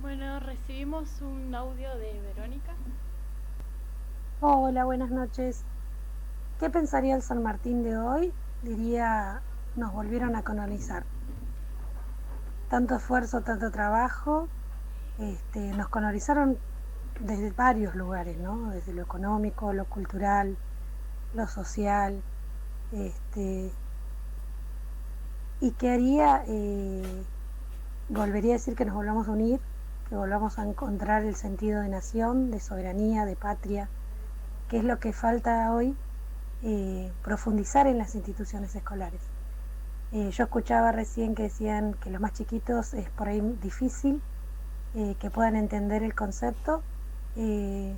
Bueno, recibimos un audio de Verónica. Hola, buenas noches. ¿Qué pensaría el San Martín de hoy? Diría, nos volvieron a colonizar. Tanto esfuerzo, tanto trabajo, nos colonizaron desde varios lugares, ¿no? Desde lo económico, lo cultural, lo social, este, y qué haría, volvería a decir que nos volvamos a unir, que volvamos a encontrar el sentido de nación, de soberanía, de patria, que es lo que falta hoy, profundizar en las instituciones escolares. Yo escuchaba recién que decían que los más chiquitos es por ahí difícil que puedan entender el concepto. Eh,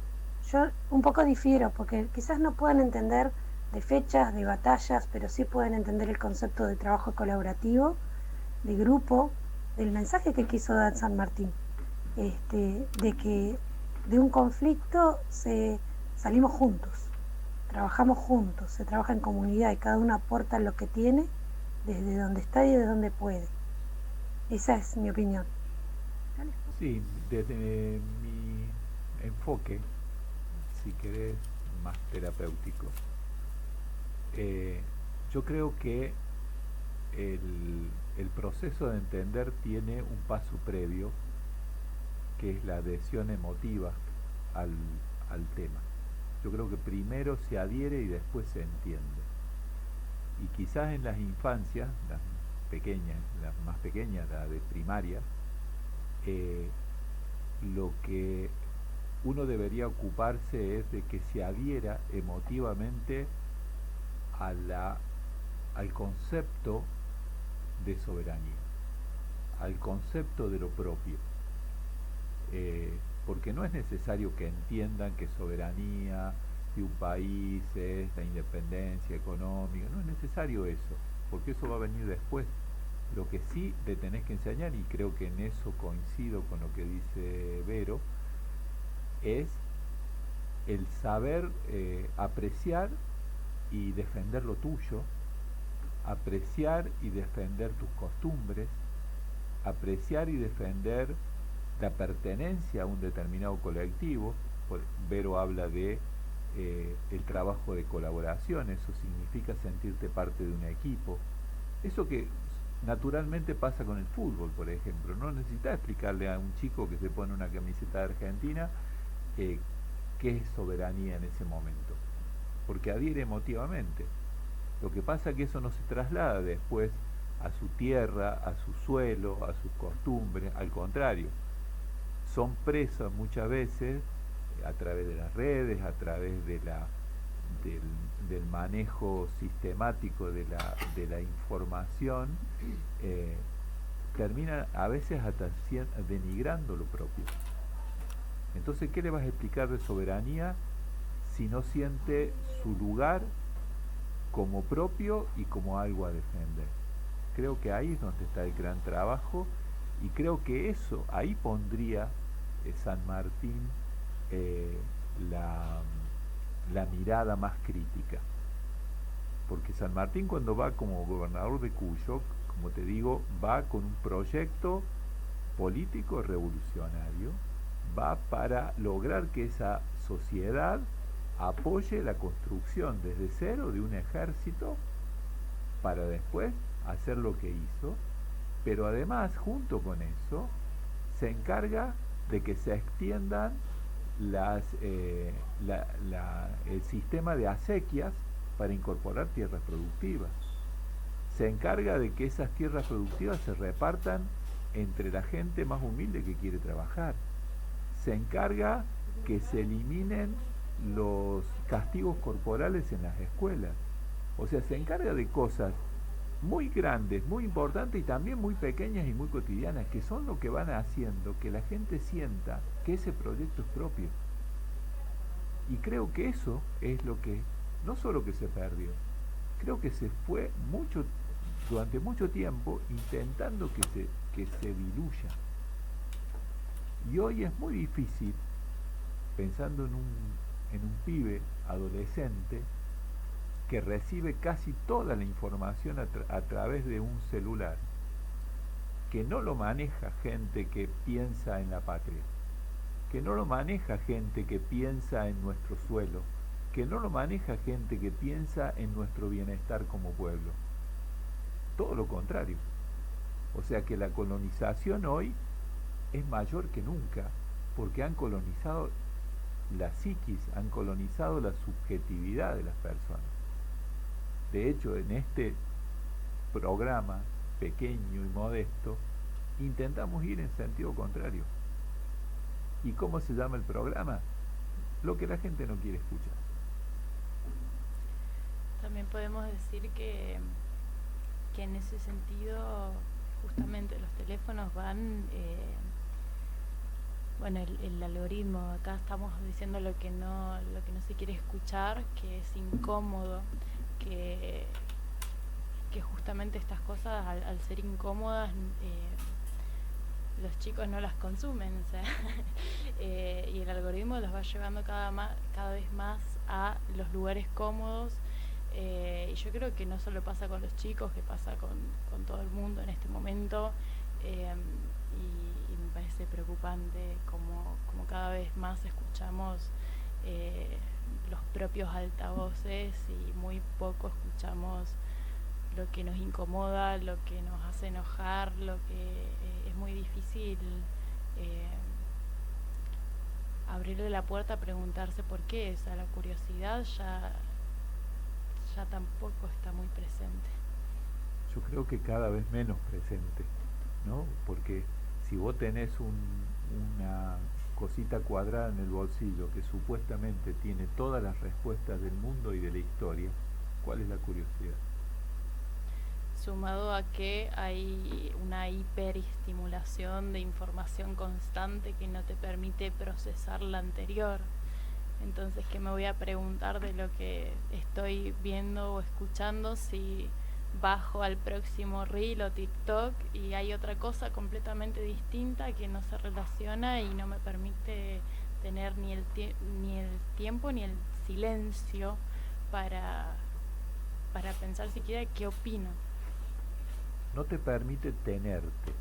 yo un poco difiero porque quizás no puedan entender de fechas, de batallas, pero sí pueden entender el concepto de trabajo colaborativo, de grupo, del mensaje que quiso dar San Martín, de que de un conflicto salimos juntos, trabajamos juntos, se trabaja en comunidad y cada uno aporta lo que tiene desde donde está y de donde puede. Esa es mi opinión. Dale. Sí, desde mi enfoque, si querés, más terapéutico, eh, yo creo que el proceso de entender tiene un paso previo, que es la adhesión emotiva al, al tema. Yo creo que primero se adhiere y después se entiende. Y quizás en las infancias, las más pequeñas, la de primaria, eh, lo que uno debería ocuparse es de que se adhiera emotivamente a al concepto de soberanía, al concepto de lo propio. Porque no es necesario que entiendan que soberanía de un país es la independencia económica, no es necesario eso, porque eso va a venir después. Lo que sí le tenés que enseñar, y creo que en eso coincido con lo que dice Vero, es el saber apreciar y defender lo tuyo, apreciar y defender tus costumbres, apreciar y defender la pertenencia a un determinado colectivo. Vero habla de el trabajo de colaboración, eso significa sentirte parte de un equipo. Eso que naturalmente pasa con el fútbol, por ejemplo. No necesitas explicarle a un chico que se pone una camiseta de Argentina eh, qué es soberanía en ese momento, porque adhiere emotivamente. Lo que pasa es que eso no se traslada después a su tierra, a su suelo, a sus costumbres, al contrario, son presos muchas veces a través de las redes, a través del, del manejo sistemático de la información, eh, terminan a veces hasta denigrando lo propio. Entonces, ¿qué le vas a explicar de soberanía si no siente su lugar como propio y como algo a defender? Creo que ahí es donde está el gran trabajo y creo que eso, ahí pondría San Martín eh, la, la mirada más crítica. Porque San Martín cuando va como gobernador de Cuyo, como te digo, va con un proyecto político revolucionario, va para lograr que esa sociedad apoye la construcción desde cero de un ejército para después hacer lo que hizo, pero además junto con eso se encarga de que se extiendan el sistema de acequias para incorporar tierras productivas. Se encarga de que esas tierras productivas se repartan entre la gente más humilde que quiere trabajar. Se encarga que se eliminen los castigos corporales en las escuelas. O sea, se encarga de cosas muy grandes, muy importantes y también muy pequeñas y muy cotidianas, que son lo que van haciendo que la gente sienta que ese proyecto es propio. Y creo que eso es lo que, no solo que se perdió, creo que se fue durante mucho tiempo intentando que se diluya. Y hoy es muy difícil, pensando en un pibe adolescente que recibe casi toda la información a través de un celular, que no lo maneja gente que piensa en la patria, que no lo maneja gente que piensa en nuestro suelo, que no lo maneja gente que piensa en nuestro bienestar como pueblo. Todo lo contrario. O sea que la colonización hoy es mayor que nunca, porque han colonizado la psiquis, han colonizado la subjetividad de las personas. De hecho, en este programa pequeño y modesto, intentamos ir en sentido contrario. ¿Y cómo se llama el programa? Lo que la gente no quiere escuchar. También podemos decir que en ese sentido justamente los teléfonos van, bueno, el algoritmo, acá estamos diciendo lo que no se quiere escuchar, que es incómodo, que justamente estas cosas al ser incómodas los chicos no las consumen, o sea, y el algoritmo los va llevando cada vez más a los lugares cómodos. Y yo creo que no solo pasa con los chicos, que pasa con todo el mundo en este momento, y me parece preocupante como cada vez más escuchamos los propios altavoces y muy poco escuchamos lo que nos incomoda, lo que nos hace enojar, lo que es muy difícil abrirle la puerta a preguntarse por qué. O sea, la curiosidad ya tampoco está muy presente. Yo creo que cada vez menos presente, ¿no? Porque si vos tenés una cosita cuadrada en el bolsillo que supuestamente tiene todas las respuestas del mundo y de la historia, ¿cuál es la curiosidad? Sumado a que hay una hiperestimulación de información constante que no te permite procesar la anterior. Entonces, ¿qué me voy a preguntar de lo que estoy viendo o escuchando si bajo al próximo reel o TikTok y hay otra cosa completamente distinta que no se relaciona y no me permite tener ni el tiempo ni el silencio para pensar siquiera qué opino? No te permite tenerte,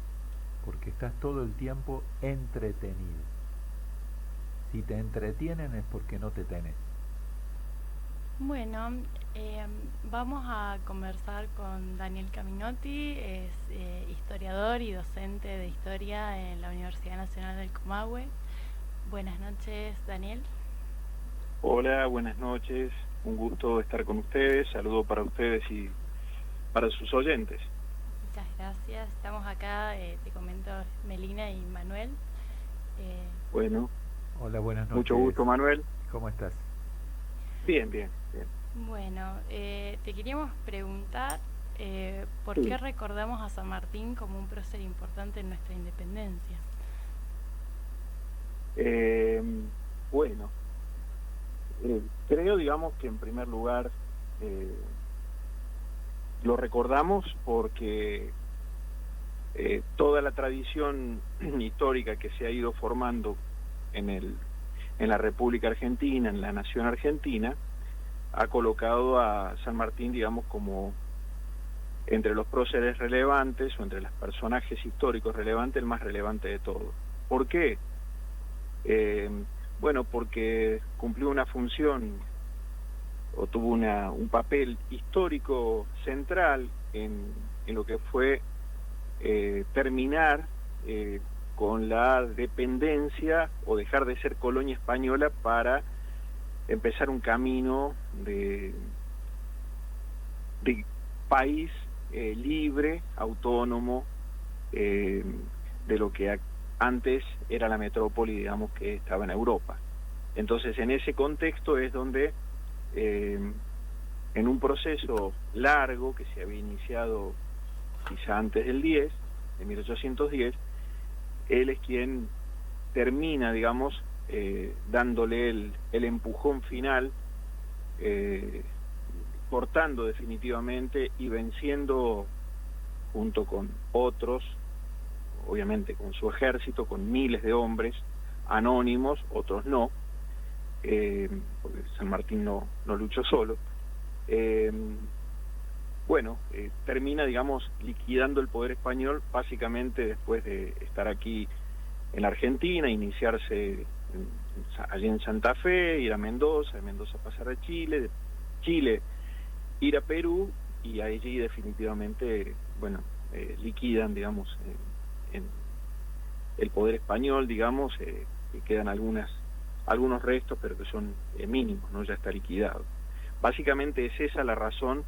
porque estás todo el tiempo entretenido. Si te entretienen es porque no te tenés. Bueno, vamos a conversar con Daniel Caminotti, es historiador y docente de historia en la Universidad Nacional del Comahue. Buenas noches, Daniel. Hola, buenas noches, un gusto estar con ustedes, saludo para ustedes y para sus oyentes. Muchas gracias, estamos acá, te comento, Melina y Manuel. Bueno. Hola, buenas noches. Mucho gusto, Manuel. ¿Cómo estás? Bien. Bueno, te queríamos preguntar ¿por qué recordamos a San Martín como un prócer importante en nuestra independencia? Bueno, creo, digamos, que en primer lugar lo recordamos porque toda la tradición histórica que se ha ido formando en la República Argentina, en la nación argentina, ha colocado a San Martín, digamos, como entre los próceres relevantes o entre los personajes históricos relevantes, el más relevante de todos. ¿Por qué? Bueno, porque cumplió una función o tuvo un papel histórico central en lo que fue terminar con la dependencia o dejar de ser colonia española para empezar un camino de país libre, autónomo, de lo que antes era la metrópoli, digamos, que estaba en Europa. Entonces, en ese contexto es donde, en un proceso largo que se había iniciado quizá antes del 10, de 1810, él es quien termina, digamos, dándole el empujón final, cortando definitivamente y venciendo junto con otros, obviamente con su ejército, con miles de hombres anónimos, otros no, porque San Martín no luchó solo, bueno, termina, digamos, liquidando el poder español, básicamente después de estar aquí en la Argentina, iniciarse allí en Santa Fe, ir a Mendoza, de Mendoza pasar a Chile, de Chile ir a Perú, y allí definitivamente, bueno, liquidan, digamos, en el poder español, digamos, y quedan algunos restos, pero que son mínimos, ¿no? Ya está liquidado. Básicamente es esa la razón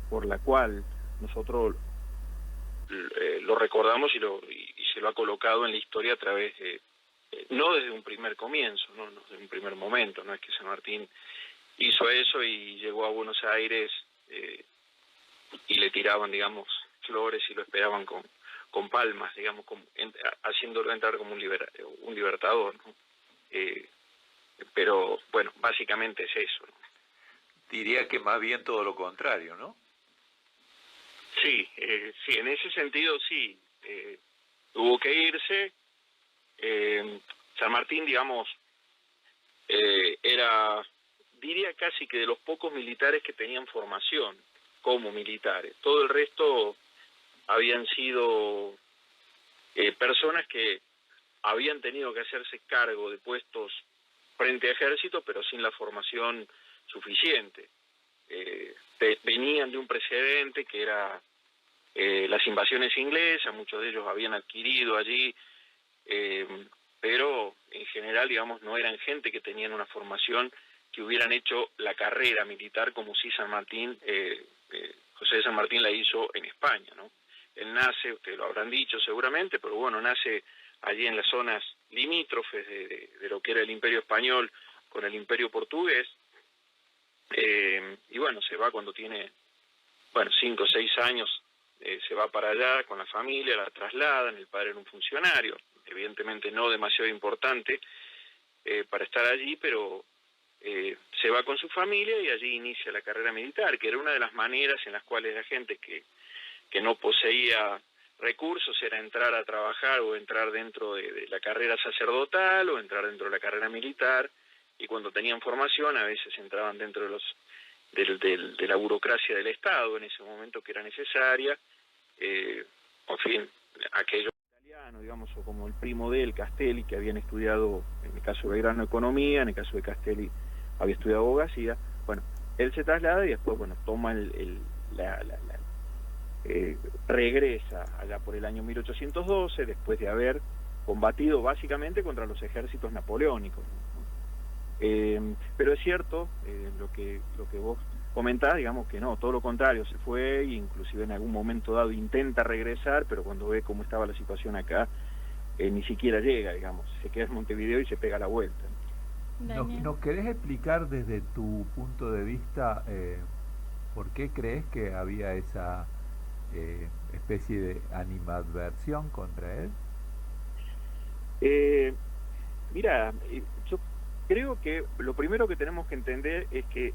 por la cual nosotros lo recordamos y se lo ha colocado en la historia a través de, no desde un primer comienzo, no desde un primer momento, no es que San Martín hizo eso y llegó a Buenos Aires y le tiraban, digamos, flores y lo esperaban con palmas, digamos, haciéndolo entrar como un libertador, ¿no? Pero bueno, básicamente es eso, ¿no? Diría que más bien todo lo contrario, ¿no? Sí, sí, en ese sentido sí, tuvo que irse. San Martín, digamos, era, diría casi que de los pocos militares que tenían formación como militares. Todo el resto habían sido personas que habían tenido que hacerse cargo de puestos frente a ejército, pero sin la formación suficiente. Venían de un precedente que era las invasiones inglesas, muchos de ellos habían adquirido allí, pero en general, digamos, no eran gente que tenían una formación que hubieran hecho la carrera militar como si San Martín, José de San Martín la hizo en España, ¿no? Él nace, ustedes lo habrán dicho seguramente, pero bueno, nace allí en las zonas limítrofes de lo que era el Imperio Español con el Imperio Portugués, y bueno, se va cuando tiene, bueno, 5 o 6 años, se va para allá con la familia, la trasladan, el padre era un funcionario, evidentemente no demasiado importante para estar allí, pero se va con su familia y allí inicia la carrera militar, que era una de las maneras en las cuales la gente que no poseía recursos era entrar a trabajar o entrar dentro de la carrera sacerdotal o entrar dentro de la carrera militar, y cuando tenían formación a veces entraban dentro de la burocracia del Estado en ese momento que era necesaria, en fin, aquellos italianos, digamos, o como el primo de él, Castelli, que habían estudiado, en el caso de Belgrano, economía, en el caso de Castelli había estudiado abogacía. Bueno, él se traslada y después, bueno, toma regresa allá por el año 1812, después de haber combatido básicamente contra los ejércitos napoleónicos, ¿no? Pero es cierto, lo que vos comentás, digamos que no, todo lo contrario, se fue, e inclusive en algún momento dado intenta regresar, pero cuando ve cómo estaba la situación acá, ni siquiera llega, digamos, se queda en Montevideo y se pega la vuelta. ¿Nos querés explicar desde tu punto de vista por qué crees que había esa especie de animadversión contra él? Mira, yo creo que lo primero que tenemos que entender es que,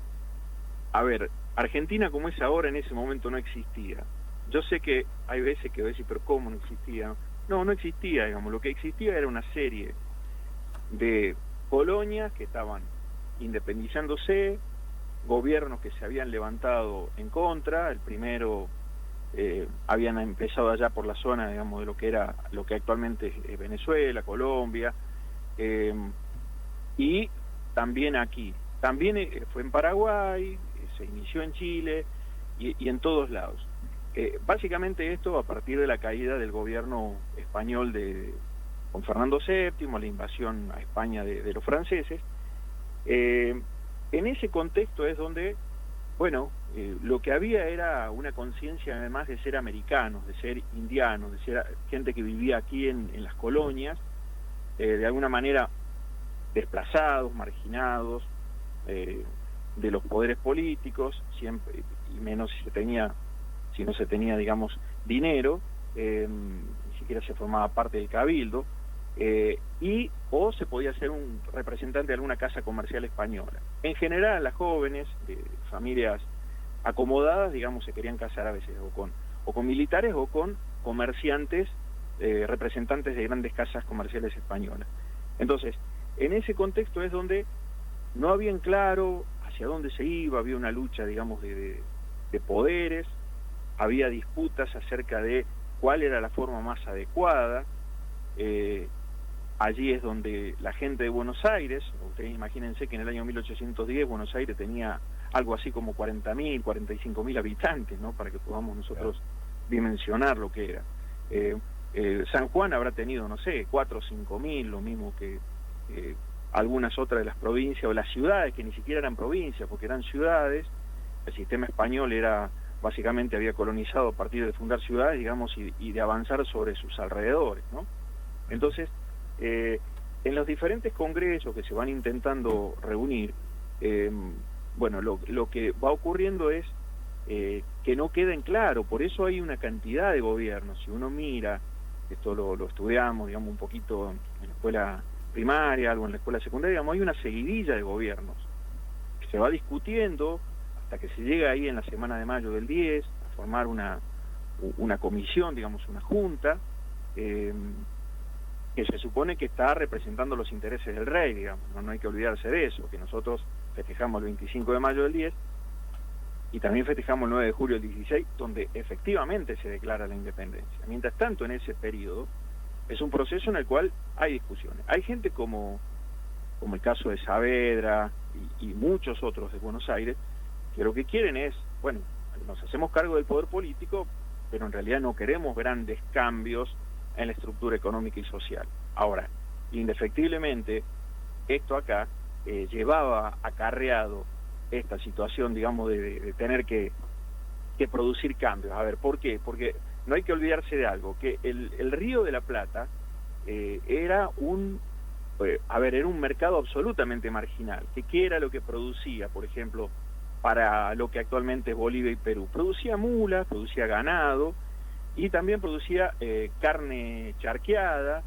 a ver, Argentina como es ahora en ese momento no existía. Yo sé que hay veces que voy a decir, pero ¿cómo no existía? No existía, digamos, lo que existía era una serie de colonias que estaban independizándose, gobiernos que se habían levantado en contra. El primero habían empezado allá por la zona, digamos, de lo que actualmente es Venezuela, Colombia, y también aquí. También fue en Paraguay, se inició en Chile y en todos lados. Básicamente esto a partir de la caída del gobierno español con Fernando VII, la invasión a España de los franceses. En ese contexto es donde, bueno, lo que había era una conciencia además de ser americanos, de ser indianos, de ser gente que vivía aquí en las colonias, de alguna manera desplazados, marginados de los poderes políticos, siempre, y menos si no se tenía, digamos, dinero, ni siquiera se formaba parte del cabildo, o se podía ser un representante de alguna casa comercial española. En general, las jóvenes de familias acomodadas, digamos, se querían casar a veces o con militares o con comerciantes, representantes de grandes casas comerciales españolas. Entonces, en ese contexto es donde no había en claro hacia dónde se iba, había una lucha, digamos, de poderes, había disputas acerca de cuál era la forma más adecuada. Allí es donde la gente de Buenos Aires, ustedes imagínense que en el año 1810 Buenos Aires tenía algo así como 40.000, 45.000 habitantes, ¿no? Para que podamos nosotros dimensionar lo que era. San Juan habrá tenido, no sé, 4 o 5.000, lo mismo que algunas otras de las provincias o las ciudades, que ni siquiera eran provincias, porque eran ciudades. El sistema español era, básicamente había colonizado a partir de fundar ciudades, digamos, y de avanzar sobre sus alrededores, ¿no? Entonces, en los diferentes congresos que se van intentando reunir, bueno, lo que va ocurriendo es que no queda en claro, por eso hay una cantidad de gobiernos. Si uno mira, esto lo estudiamos, digamos, un poquito en la escuela primaria, algo en la escuela secundaria, digamos, hay una seguidilla de gobiernos que se va discutiendo hasta que se llega ahí en la semana de mayo del 10 a formar una comisión, digamos, una junta, que se supone que está representando los intereses del rey, digamos, no hay que olvidarse de eso, que nosotros festejamos el 25 de mayo del 10 y también festejamos el 9 de julio del 16, donde efectivamente se declara la independencia. Mientras tanto, en ese periodo, es un proceso en el cual hay discusiones. Hay gente como el caso de Saavedra y muchos otros de Buenos Aires, que lo que quieren es, bueno, nos hacemos cargo del poder político, pero en realidad no queremos grandes cambios en la estructura económica y social. Ahora, indefectiblemente, esto acá llevaba acarreado esta situación, digamos, de tener que producir cambios. A ver, ¿por qué? Porque no hay que olvidarse de algo, que el Río de la Plata era era un mercado absolutamente marginal. ¿Qué era lo que producía, por ejemplo, para lo que actualmente es Bolivia y Perú? Producía mulas, producía ganado, y también producía carne charqueada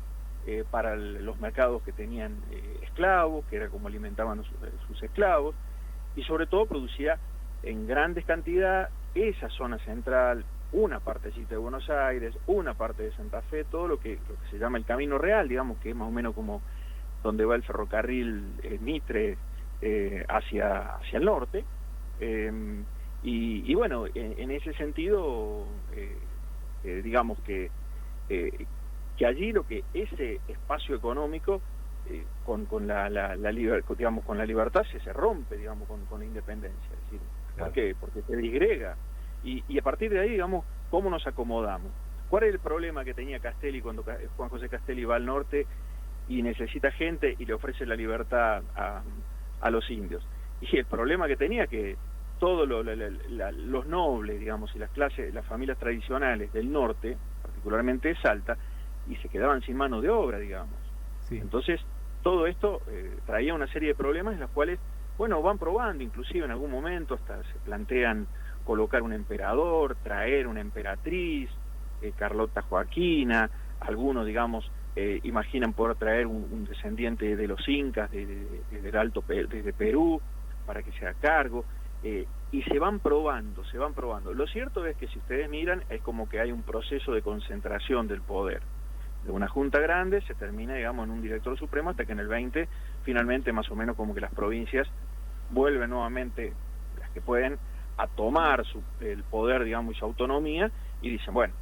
para los mercados que tenían esclavos, que era como alimentaban sus esclavos, y sobre todo producía en grandes cantidades esa zona central, una partecita de Buenos Aires, una parte de Santa Fe, todo lo que se llama el Camino Real, digamos, que es más o menos como donde va el ferrocarril Mitre hacia el norte, y bueno, en ese sentido, digamos que allí lo que ese espacio económico con la libertad se rompe, digamos, con la independencia. Es decir, ¿por qué? Porque se disgrega. Y a partir de ahí, digamos, ¿cómo nos acomodamos? ¿Cuál es el problema que tenía Castelli cuando Juan José Castelli va al norte y necesita gente y le ofrece la libertad a los indios? Y el problema que tenía que todos los nobles, digamos, y las familias tradicionales del norte, particularmente de Salta, y se quedaban sin mano de obra, digamos. Sí. Entonces, todo esto traía una serie de problemas en los cuales, bueno, van probando, inclusive en algún momento hasta se plantean colocar un emperador, traer una emperatriz, Carlota Joaquina, algunos, digamos, imaginan poder traer un descendiente de los incas, desde Perú, para que se haga cargo. Y se van probando. Lo cierto es que si ustedes miran, es como que hay un proceso de concentración del poder. De una junta grande se termina, digamos, en un director supremo, hasta que en el 20, finalmente, más o menos como que las provincias vuelven nuevamente, las que pueden, a tomar el poder, digamos, y su autonomía, y dicen, bueno,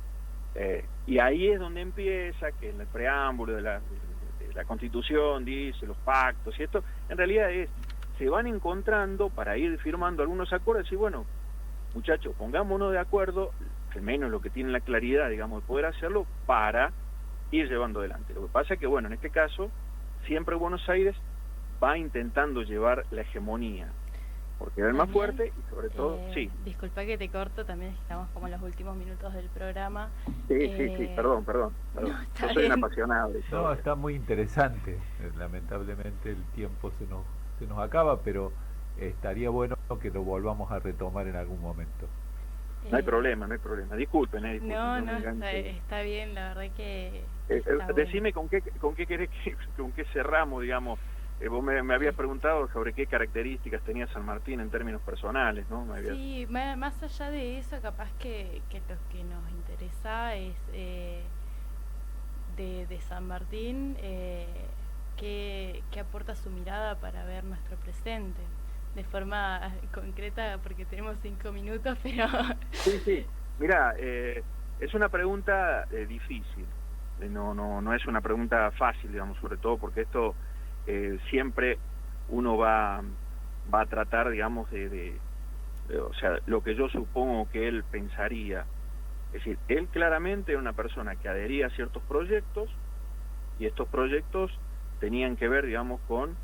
y ahí es donde empieza, que en el preámbulo de la Constitución dice, los pactos, y esto, en realidad se van encontrando para ir firmando algunos acuerdos y bueno, muchachos, pongámonos de acuerdo, al menos lo que tienen la claridad, digamos, de poder hacerlo para ir llevando adelante. Lo que pasa es que, bueno, en este caso, siempre Buenos Aires va intentando llevar la hegemonía, porque era el más fuerte y sobre todo, sí. Disculpa que te corto, también estamos como en los últimos minutos del programa. Sí, perdón. No, yo soy un apasionado de eso. No, está muy interesante. Lamentablemente el tiempo se nos acaba, pero estaría bueno que lo volvamos a retomar en algún momento. No hay problema. Disculpen. No, está bien, la verdad que decime bueno. con qué querés con qué cerramos, digamos. Vos me habías preguntado sobre qué características tenía San Martín en términos personales, ¿no? Sí, más allá de eso, capaz que lo que nos interesa es de San Martín, qué aporta su mirada para ver nuestro presente, de forma concreta, porque tenemos 5 minutos, pero... Sí. Mira, es una pregunta difícil. No es una pregunta fácil, digamos, sobre todo porque esto siempre uno va a tratar, digamos, o sea, lo que yo supongo que él pensaría. Es decir, él claramente era una persona que adhería a ciertos proyectos y estos proyectos tenían que ver, digamos, con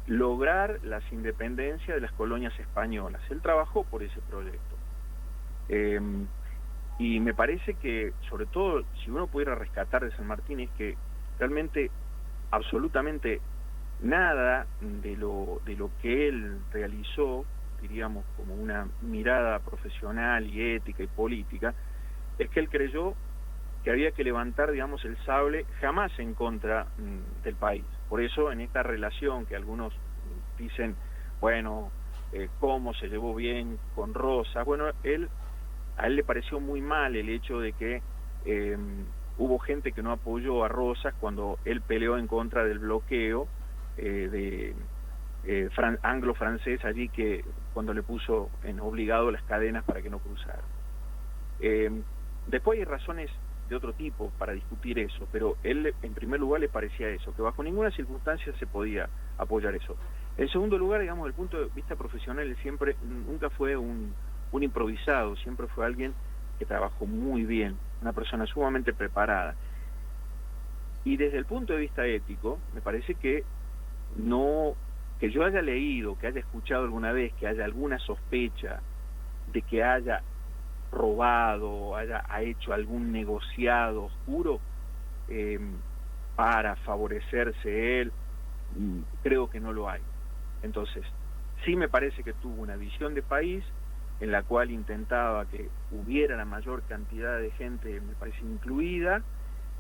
lograr las independencias de las colonias españolas. Él trabajó por ese proyecto. Y me parece que, sobre todo, si uno pudiera rescatar de San Martín, es que realmente, absolutamente nada de lo que él realizó, diríamos, como una mirada profesional y ética y política, es que él creyó que había que levantar, digamos, el sable jamás en contra del país. Por eso, en esta relación que algunos dicen, bueno, cómo se llevó bien con Rosas, bueno, a él le pareció muy mal el hecho de que hubo gente que no apoyó a Rosas cuando él peleó en contra del bloqueo anglo-francés allí, que cuando le puso en obligado las cadenas para que no cruzara. Después hay razones de otro tipo para discutir eso, pero él en primer lugar le parecía eso, que bajo ninguna circunstancia se podía apoyar eso. En segundo lugar, digamos, desde el punto de vista profesional, él nunca fue un improvisado, siempre fue alguien que trabajó muy bien, una persona sumamente preparada. Y desde el punto de vista ético, me parece que que yo haya leído, que haya escuchado alguna vez, que haya alguna sospecha de que haya robado, ha hecho algún negociado oscuro para favorecerse él, creo que no lo hay. Entonces, sí me parece que tuvo una visión de país en la cual intentaba que hubiera la mayor cantidad de gente, me parece, incluida,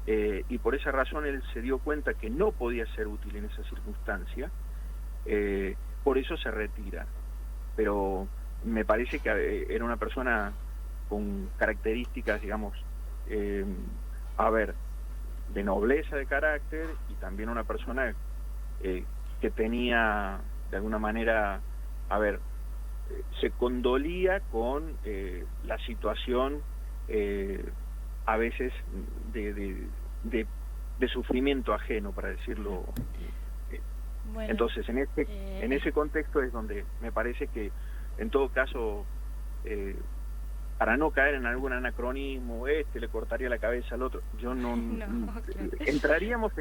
y por esa razón él se dio cuenta que no podía ser útil en esa circunstancia, por eso se retira. Pero me parece que era una persona con características, digamos, de nobleza de carácter, y también una persona que tenía, de alguna manera, se condolía con la situación a veces de sufrimiento ajeno, para decirlo. Bueno, entonces, en ese contexto es donde me parece que, en todo caso, para no caer en algún anacronismo, le cortaría la cabeza al otro, yo no entraríamos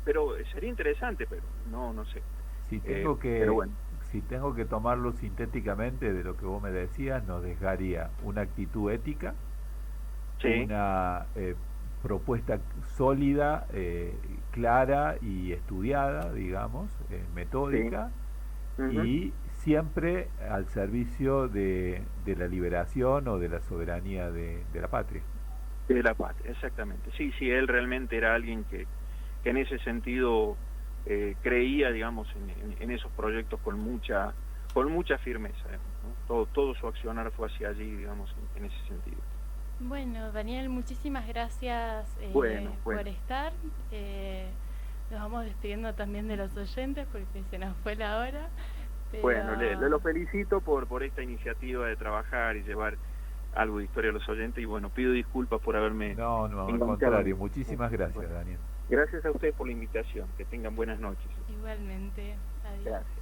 pero sería interesante, pero no sé. Si tengo que tomarlo sintéticamente de lo que vos me decías, nos dejaría una actitud ética, sí, una propuesta sólida, clara y estudiada, digamos, metódica, sí, y siempre al servicio de la liberación o de la soberanía de la patria. De la patria, exactamente. Sí, él realmente era alguien que en ese sentido creía, digamos, en esos proyectos con mucha firmeza, ¿no? Todo su accionar fue hacia allí, digamos, en ese sentido. Bueno, Daniel, muchísimas gracias por estar. Nos vamos despidiendo también de los oyentes porque se nos fue la hora. Pero... Bueno, lo felicito por esta iniciativa de trabajar y llevar algo de historia a los oyentes, y bueno, pido disculpas por haberme... No, al contrario, muchísimas gracias, Daniel. Gracias a ustedes por la invitación, que tengan buenas noches. Igualmente, adiós. Gracias.